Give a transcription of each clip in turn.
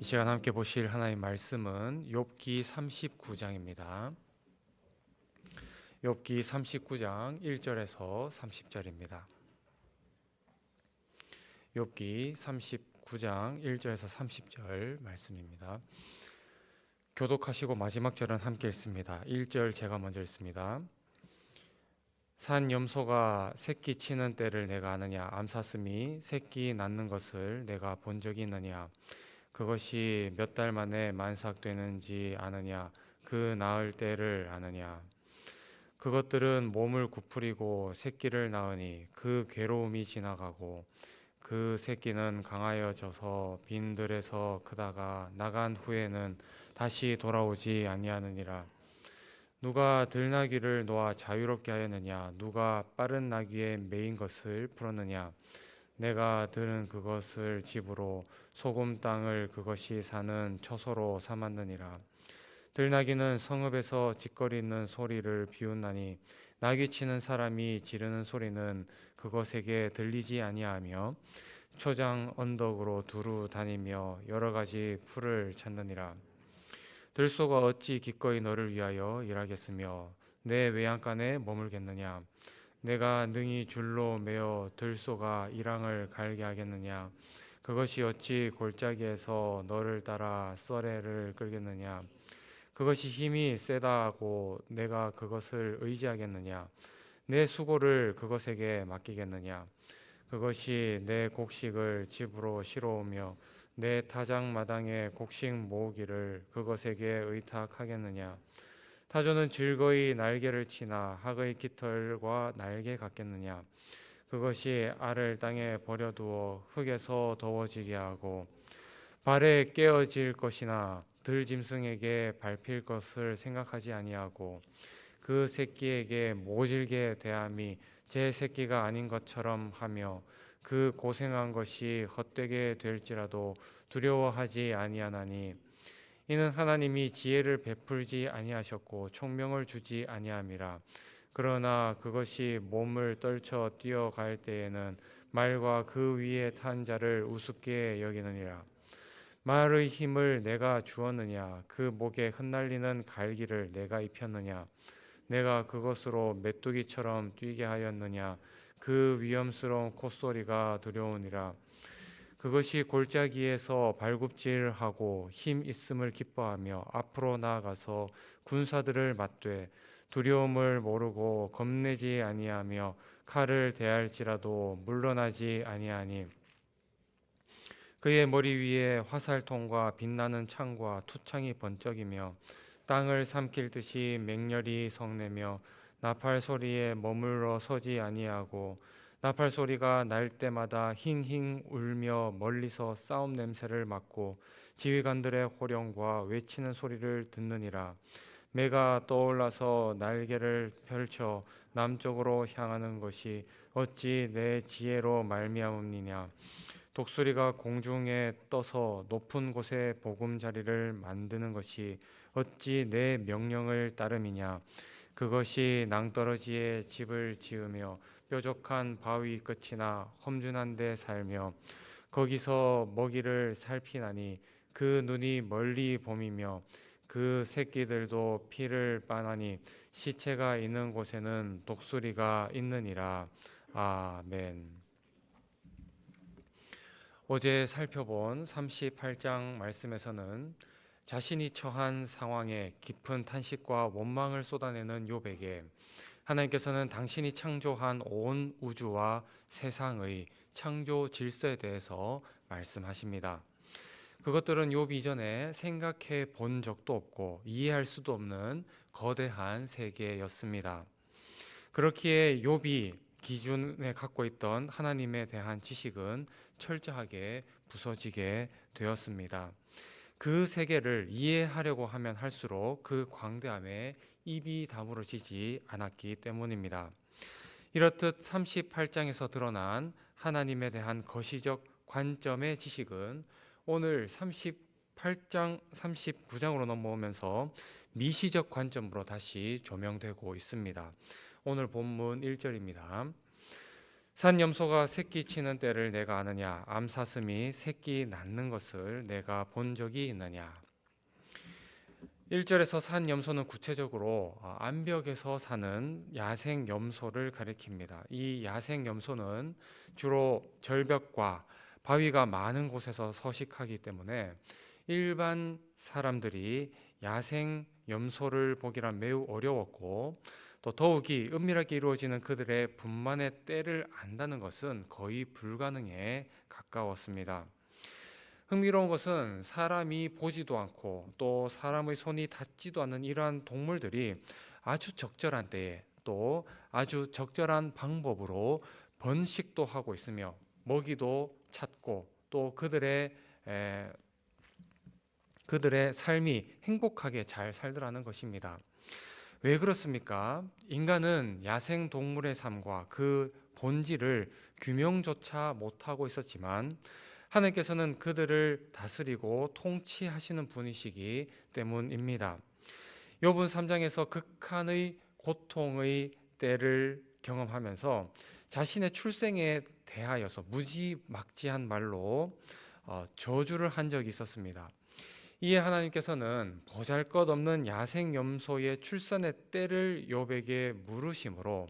이 시간 함께 보실 하나님 말씀은 욥기 39장입니다. 욥기 39장 1절에서 30절입니다. 욥기 39장 1절에서 30절 말씀입니다. 교독하시고 마지막 절은 함께 읽습니다. 1절 제가 먼저 읽습니다. 산 염소가 새끼 치는 때를 내가 아느냐? 암사슴이 새끼 낳는 것을 내가 본 적이 있느냐? 그것이 몇 달 만에 만삭되는지 아느냐? 그 낳을 때를 아느냐? 그것들은 몸을 구부리고 새끼를 낳으니 그 괴로움이 지나가고 그 새끼는 강하여져서 빈들에서 크다가 나간 후에는 다시 돌아오지 아니하느니라. 누가 들나귀를 놓아 자유롭게 하였느냐? 누가 빠른 나귀에 매인 것을 풀었느냐? 내가 들은 그것을 집으로 소금 땅을 그것이 사는 처소로 삼았느니라. 들나귀는 성읍에서 짓거리는 소리를 비웃나니 나귀 치는 사람이 지르는 소리는 그것에게 들리지 아니하며 초장 언덕으로 두루 다니며 여러 가지 풀을 찾느니라. 들소가 어찌 기꺼이 너를 위하여 일하겠으며 내 외양간에 머물겠느냐? 내가 능히 줄로 매어 들소가 이랑을 갈게 하겠느냐? 그것이 어찌 골짜기에서 너를 따라 썰애를 끌겠느냐? 그것이 힘이 세다고 내가 그것을 의지하겠느냐? 내 수고를 그것에게 맡기겠느냐? 그것이 내 곡식을 집으로 실어오며 내 타작마당에 곡식 모으기를 그것에게 의탁하겠느냐? 타조는 즐거이 날개를 치나 학의 깃털과 날개 같겠느냐? 그것이 알을 땅에 버려두어 흙에서 더워지게 하고 발에 깨어질 것이나 들짐승에게 밟힐 것을 생각하지 아니하고 그 새끼에게 모질게 대함이 제 새끼가 아닌 것처럼 하며 그 고생한 것이 헛되게 될지라도 두려워하지 아니하나니 이는 하나님이 지혜를 베풀지 아니하셨고 총명을 주지 아니함이라. 그러나 그것이 몸을 떨쳐 뛰어갈 때에는 말과 그 위에 탄 자를 우습게 여기느니라. 말의 힘을 내가 주었느냐? 그 목에 흩날리는 갈기를 내가 입혔느냐? 내가 그것으로 메뚜기처럼 뛰게 하였느냐? 그 위험스러운 콧소리가 두려우니라. 그것이 골짜기에서 발굽질하고 힘 있음을 기뻐하며 앞으로 나아가서 군사들을 맞되 두려움을 모르고 겁내지 아니하며 칼을 대할지라도 물러나지 아니하니 그의 머리 위에 화살통과 빛나는 창과 투창이 번쩍이며 땅을 삼킬 듯이 맹렬히 성내며 나팔 소리에 머물러 서지 아니하고 나팔 소리가 날 때마다 힝힝 울며 멀리서 싸움 냄새를 맡고 지휘관들의 호령과 외치는 소리를 듣느니라. 매가 떠올라서 날개를 펼쳐 남쪽으로 향하는 것이 어찌 내 지혜로 말미암음이냐. 독수리가 공중에 떠서 높은 곳에 보금자리를 만드는 것이 어찌 내 명령을 따름이냐. 그것이 낭떠러지에 집을 지으며 뾰족한 바위 끝이나 험준한 데 살며 거기서 먹이를 살피나니 그 눈이 멀리 봄이며 그 새끼들도 피를 빠나니 시체가 있는 곳에는 독수리가 있느니라. 아멘. 어제 살펴본 38장 말씀에서는 자신이 처한 상황에 깊은 탄식과 원망을 쏟아내는 욥에게 하나님께서는 당신이 창조한 온 우주와 세상의 창조 질서에 대해서 말씀하십니다. 그것들은 욥 이전에 생각해 본 적도 없고 이해할 수도 없는 거대한 세계였습니다. 그렇기에 욥이 기존에 갖고 있던 하나님에 대한 지식은 철저하게 부서지게 되었습니다. 그 세계를 이해하려고 하면 할수록 그 광대함에 입이 다물어지지 않았기 때문입니다. 이렇듯 38장에서 드러난 하나님에 대한 거시적 관점의 지식은 오늘 38장, 39장으로 넘어오면서 미시적 관점으로 다시 조명되고 있습니다. 오늘 본문 1절입니다. 산 염소가 새끼 치는 때를 내가 아느냐? 암사슴이 새끼 낳는 것을 내가 본 적이 있느냐? 1절에서 산 염소는 구체적으로 암벽에서 사는 야생 염소를 가리킵니다. 이 야생 염소는 주로 절벽과 바위가 많은 곳에서 서식하기 때문에 일반 사람들이 야생 염소를 보기란 매우 어려웠고, 또 더욱이 은밀하게 이루어지는 그들의 분만의 때를 안다는 것은 거의 불가능에 가까웠습니다. 흥미로운 것은 사람이 보지도 않고 또 사람의 손이 닿지도 않는 이러한 동물들이 아주 적절한 때에 또 아주 적절한 방법으로 번식도 하고 있으며 먹이도 찾고 또 그들의 삶이 행복하게 잘 살더라는 것입니다. 왜 그렇습니까? 인간은 야생 동물의 삶과 그 본질을 규명조차 못하고 있었지만 하나님께서는 그들을 다스리고 통치하시는 분이시기 때문입니다. 욥은 3장에서 극한의 고통의 때를 경험하면서 자신의 출생에 대하여서 무지막지한 말로 저주를 한 적이 있었습니다. 이에 하나님께서는 보잘것없는 야생 염소의 출산의 때를 욥에게 물으심으로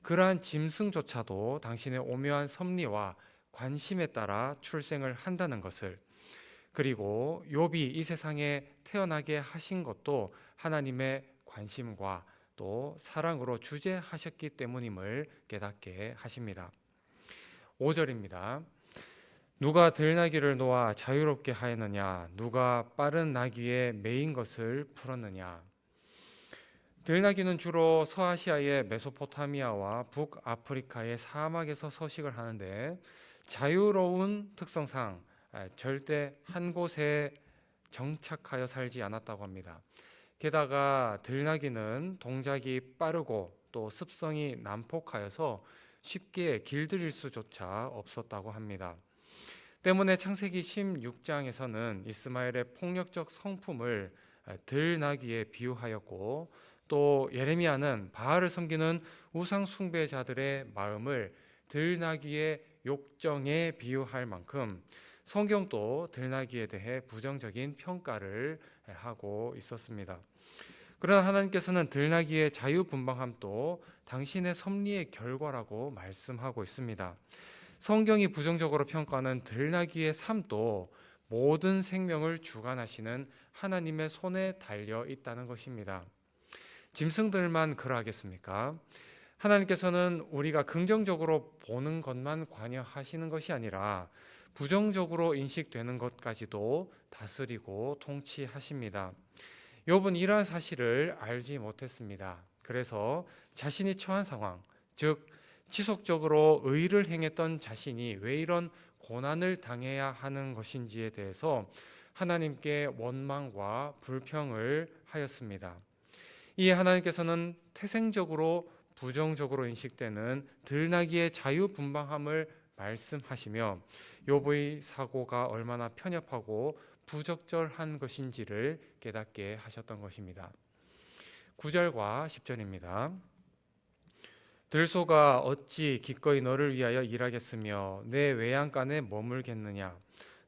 그러한 짐승조차도 당신의 오묘한 섭리와 관심에 따라 출생을 한다는 것을, 그리고 욥이 이 세상에 태어나게 하신 것도 하나님의 관심과 또 사랑으로 주재하셨기 때문임을 깨닫게 하십니다. 5절입니다. 누가 들나귀를 놓아 자유롭게 하였느냐? 누가 빠른 나귀에 매인 것을 풀었느냐? 들나귀는 주로 서아시아의 메소포타미아와 북아프리카의 사막에서 서식을 하는데 자유로운 특성상 절대 한 곳에 정착하여 살지 않았다고 합니다. 게다가 들나귀는 동작이 빠르고 또 습성이 난폭하여서 쉽게 길들일 수조차 없었다고 합니다. 때문에 창세기 16장에서는 이스마엘의 폭력적 성품을 들나귀에 비유하였고, 또 예레미야는 바알을 섬기는 우상 숭배자들의 마음을 들나귀의 욕정에 비유할 만큼 성경도 들나귀에 대해 부정적인 평가를 하고 있었습니다. 그러나 하나님께서는 들나귀의 자유분방함도 당신의 섭리의 결과라고 말씀하고 있습니다. 성경이 부정적으로 평가하는 들나귀의 삶도 모든 생명을 주관하시는 하나님의 손에 달려 있다는 것입니다. 짐승들만 그러하겠습니까? 하나님께서는 우리가 긍정적으로 보는 것만 관여하시는 것이 아니라 부정적으로 인식되는 것까지도 다스리고 통치하십니다. 욥은 이러한 사실을 알지 못했습니다. 그래서 자신이 처한 상황, 즉 지속적으로 의를 행했던 자신이 왜 이런 고난을 당해야 하는 것인지에 대해서 하나님께 원망과 불평을 하였습니다. 이에 하나님께서는 태생적으로 부정적으로 인식되는 들나귀의 자유분방함을 말씀하시며 욥의 사고가 얼마나 편협하고 부적절한 것인지를 깨닫게 하셨던 것입니다. 9절과 10절입니다. 들소가 어찌 기꺼이 너를 위하여 일하겠으며 내 외양간에 머물겠느냐?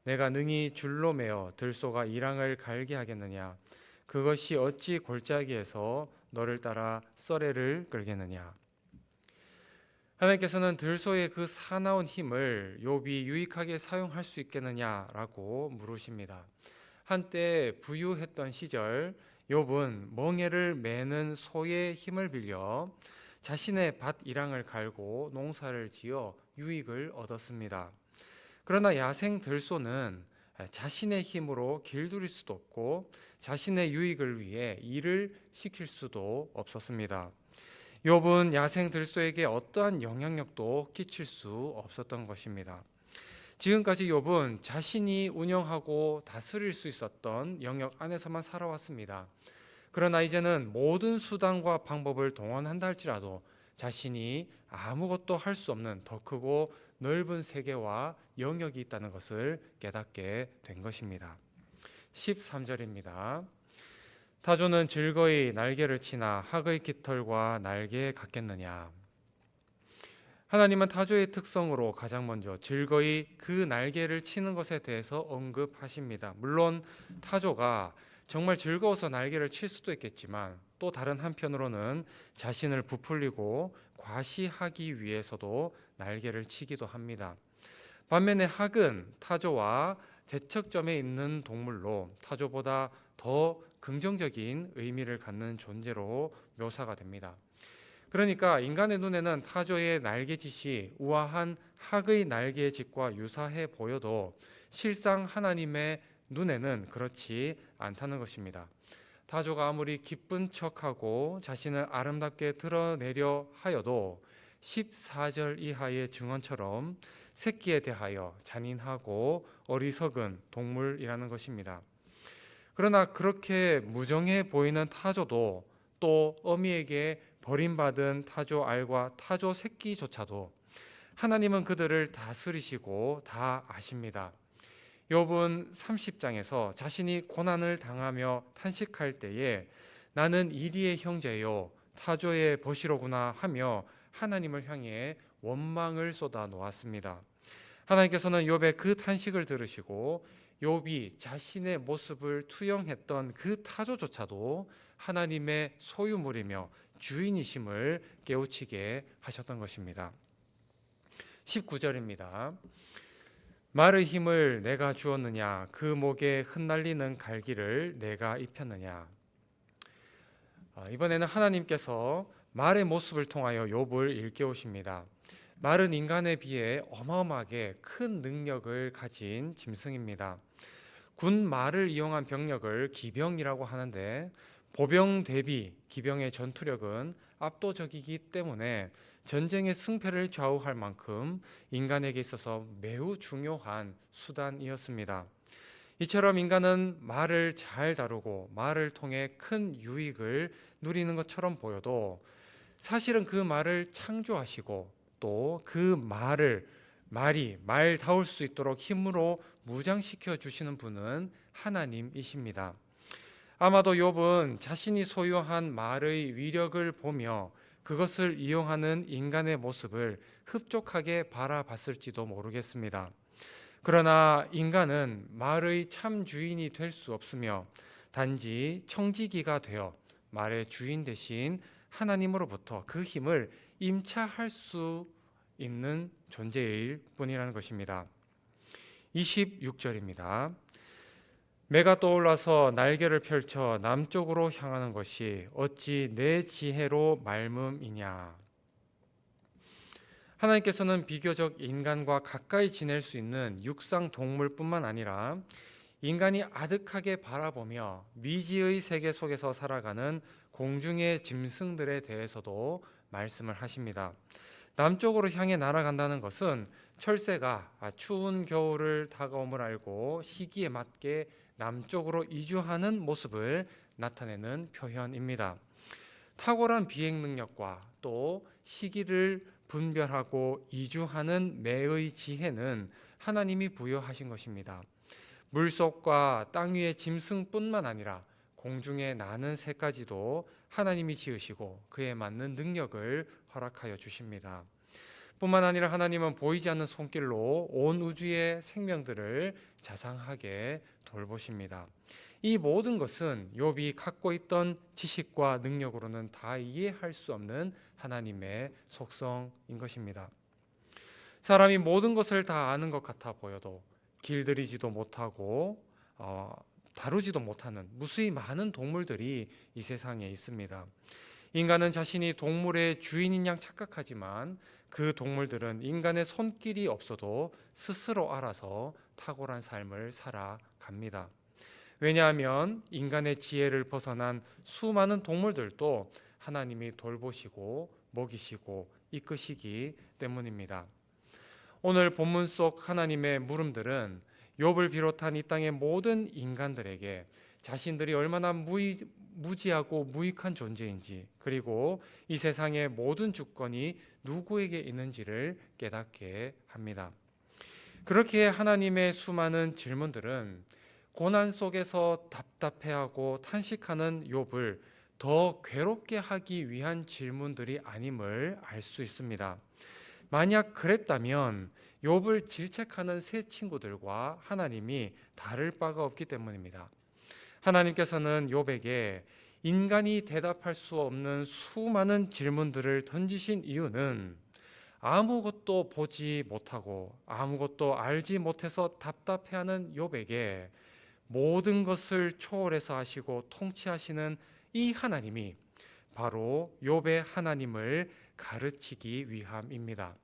내가 능히 줄로 매어 들소가 이랑을 갈게 하겠느냐? 그것이 어찌 골짜기에서 너를 따라 썰애를 끌겠느냐? 하나님께서는 들소의 그 사나운 힘을 욥이 유익하게 사용할 수 있겠느냐라고 물으십니다. 한때 부유했던 시절 욥은 멍에를 매는 소의 힘을 빌려 자신의 밭 이랑을 갈고 농사를 지어 유익을 얻었습니다. 그러나 야생 들소는 자신의 힘으로 길들일 수도 없고 자신의 유익을 위해 일을 시킬 수도 없었습니다. 욥은 야생 들소에게 어떠한 영향력도 끼칠 수 없었던 것입니다. 지금까지 욥은 자신이 운영하고 다스릴 수 있었던 영역 안에서만 살아왔습니다. 그러나 이제는 모든 수단과 방법을 동원한다 할지라도 자신이 아무것도 할 수 없는 더 크고 넓은 세계와 영역이 있다는 것을 깨닫게 된 것입니다. 13절입니다. 타조는 즐거이 날개를 치나 학의 깃털과 날개에 같겠느냐? 하나님은 타조의 특성으로 가장 먼저 즐거이 그 날개를 치는 것에 대해서 언급하십니다. 물론 타조가 정말 즐거워서 날개를 칠 수도 있겠지만 또 다른 한편으로는 자신을 부풀리고 과시하기 위해서도 날개를 치기도 합니다. 반면에 학은 타조와 대척점에 있는 동물로 타조보다 더 긍정적인 의미를 갖는 존재로 묘사가 됩니다. 그러니까 인간의 눈에는 타조의 날개짓이 우아한 학의 날개짓과 유사해 보여도 실상 하나님의 눈에는 그렇지 않다는 것입니다. 타조가 아무리 기쁜 척하고 자신을 아름답게 드러내려 하여도 14절 이하의 증언처럼 새끼에 대하여 잔인하고 어리석은 동물이라는 것입니다. 그러나 그렇게 무정해 보이는 타조도 또 어미에게 버림받은 타조 알과 타조 새끼조차도 하나님은 그들을 다스리시고 다 아십니다. 욥은 30장에서 자신이 고난을 당하며 탄식할 때에 나는 이리의 형제요 타조의 버시로구나 하며 하나님을 향해 원망을 쏟아 놓았습니다. 하나님께서는 욥의 그 탄식을 들으시고 욥이 자신의 모습을 투영했던 그 타조조차도 하나님의 소유물이며 주인이심을 깨우치게 하셨던 것입니다. 19절입니다. 말의 힘을 내가 주었느냐 그 목에 흩날리는 갈기를 내가 입혔느냐. 이번에는 하나님께서 말의 모습을 통하여 욥을 일깨우십니다. 말은 인간에 비해 어마어마하게 큰 능력을 가진 짐승입니다. 군 말을 이용한 병력을 기병이라고 하는데 보병 대비 기병의 전투력은 압도적이기 때문에 전쟁의 승패를 좌우할 만큼 인간에게 있어서 매우 중요한 수단이었습니다. 이처럼 인간은 말을 잘 다루고 말을 통해 큰 유익을 누리는 것처럼 보여도 사실은 그 말을 창조하시고 또 그 말이 말다울 수 있도록 힘으로 무장시켜 주시는 분은 하나님이십니다. 아마도 욥은 자신이 소유한 말의 위력을 보며 그것을 이용하는 인간의 모습을 흡족하게 바라봤을지도 모르겠습니다. 그러나 인간은 말의 참 주인이 될 수 없으며 단지 청지기가 되어 말의 주인 대신 하나님으로부터 그 힘을 임차할 수 있는 존재일 뿐이라는 것입니다. 26절입니다. 매가 떠올라서 날개를 펼쳐 남쪽으로 향하는 것이 어찌 내 지혜로 말음이냐. 하나님께서는 비교적 인간과 가까이 지낼 수 있는 육상 동물뿐만 아니라 인간이 아득하게 바라보며 미지의 세계 속에서 살아가는 공중의 짐승들에 대해서도 말씀을 하십니다. 남쪽으로 향해 날아간다는 것은 철새가 추운 겨울을 다가옴을 알고 시기에 맞게 남쪽으로 이주하는 모습을 나타내는 표현입니다. 탁월한 비행 능력과 또 시기를 분별하고 이주하는 매의 지혜는 하나님이 부여하신 것입니다. 물속과 땅 위의 짐승뿐만 아니라 공중에 나는 새까지도 하나님이 지으시고 그에 맞는 능력을 허락하여 주십니다. 뿐만 아니라 하나님은 보이지 않는 손길로 온 우주의 생명들을 자상하게 돌보십니다. 이 모든 것은 욥이 갖고 있던 지식과 능력으로는 다 이해할 수 없는 하나님의 속성인 것입니다. 사람이 모든 것을 다 아는 것 같아 보여도 길들이지도 못하고 다루지도 못하는 무수히 많은 동물들이 이 세상에 있습니다. 인간은 자신이 동물의 주인인 양 착각하지만 그 동물들은 인간의 손길이 없어도 스스로 알아서 탁월한 삶을 살아갑니다. 왜냐하면 인간의 지혜를 벗어난 수많은 동물들도 하나님이 돌보시고 먹이시고 이끄시기 때문입니다. 오늘 본문 속 하나님의 물음들은 욥을 비롯한 이 땅의 모든 인간들에게 자신들이 얼마나 무지하고 무익한 존재인지, 그리고 이 세상의 모든 주권이 누구에게 있는지를 깨닫게 합니다. 그렇게 하나님의 수많은 질문들은 고난 속에서 답답해하고 탄식하는 욥을 더 괴롭게 하기 위한 질문들이 아님을 알 수 있습니다. 만약 그랬다면 욥을 질책하는 세 친구들과 하나님이 다를 바가 없기 때문입니다. 하나님께서는 욥에게 인간이 대답할 수 없는 수많은 질문들을 던지신 이유는 아무것도 보지 못하고 아무것도 알지 못해서 답답해하는 욥에게 모든 것을 초월해서 하시고 통치하시는 이 하나님이 바로 욥의 하나님을 가르치기 위함입니다.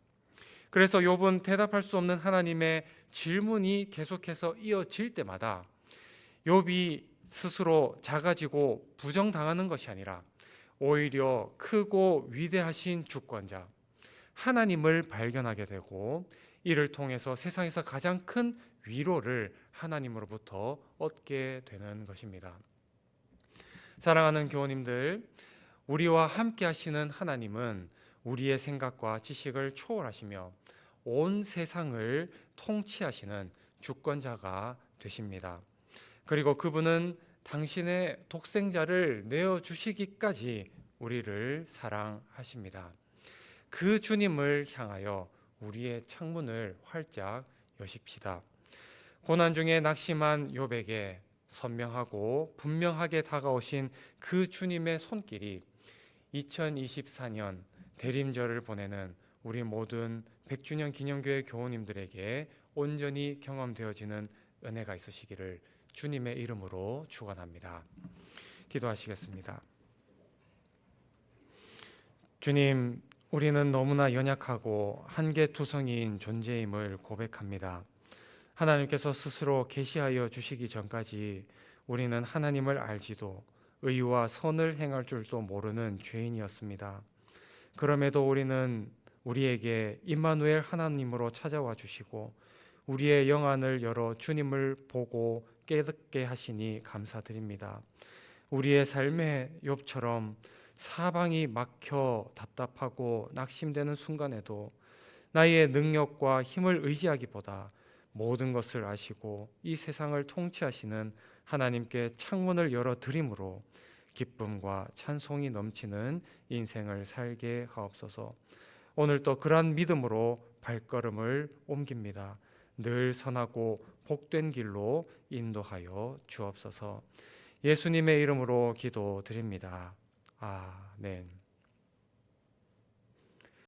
그래서 욥은 대답할 수 없는 하나님의 질문이 계속해서 이어질 때마다 욥이 스스로 작아지고 부정당하는 것이 아니라 오히려 크고 위대하신 주권자 하나님을 발견하게 되고 이를 통해서 세상에서 가장 큰 위로를 하나님으로부터 얻게 되는 것입니다. 사랑하는 교우님들, 우리와 함께 하시는 하나님은 우리의 생각과 지식을 초월하시며 온 세상을 통치하시는 주권자가 되십니다. 그리고 그분은 당신의 독생자를 내어주시기까지 우리를 사랑하십니다. 그 주님을 향하여 우리의 창문을 활짝 여십시다. 고난 중에 낙심한 욥에게 선명하고 분명하게 다가오신 그 주님의 손길이 2024년 대림절을 보내는 우리 모든 100주년 기념교회 교우님들에게 온전히 경험되어지는 은혜가 있으시기를 주님의 이름으로 축원합니다. 기도하시겠습니다. 주님, 우리는 너무나 연약하고 한계투성이인 존재임을 고백합니다. 하나님께서 스스로 계시하여 주시기 전까지 우리는 하나님을 알지도 의와 선을 행할 줄도 모르는 죄인이었습니다. 그럼에도 우리는 우리에게 임마누엘 하나님으로 찾아와 주시고 우리의 영안을 열어 주님을 보고 깨닫게 하시니 감사드립니다. 우리의 삶의 욥처럼 사방이 막혀 답답하고 낙심되는 순간에도 나의 능력과 힘을 의지하기보다 모든 것을 아시고 이 세상을 통치하시는 하나님께 창문을 열어 드림으로 기쁨과 찬송이 넘치는 인생을 살게 하옵소서. 오늘도 그러한 믿음으로 발걸음을 옮깁니다. 늘 선하고 복된 길로 인도하여 주옵소서. 예수님의 이름으로 기도드립니다. 아멘.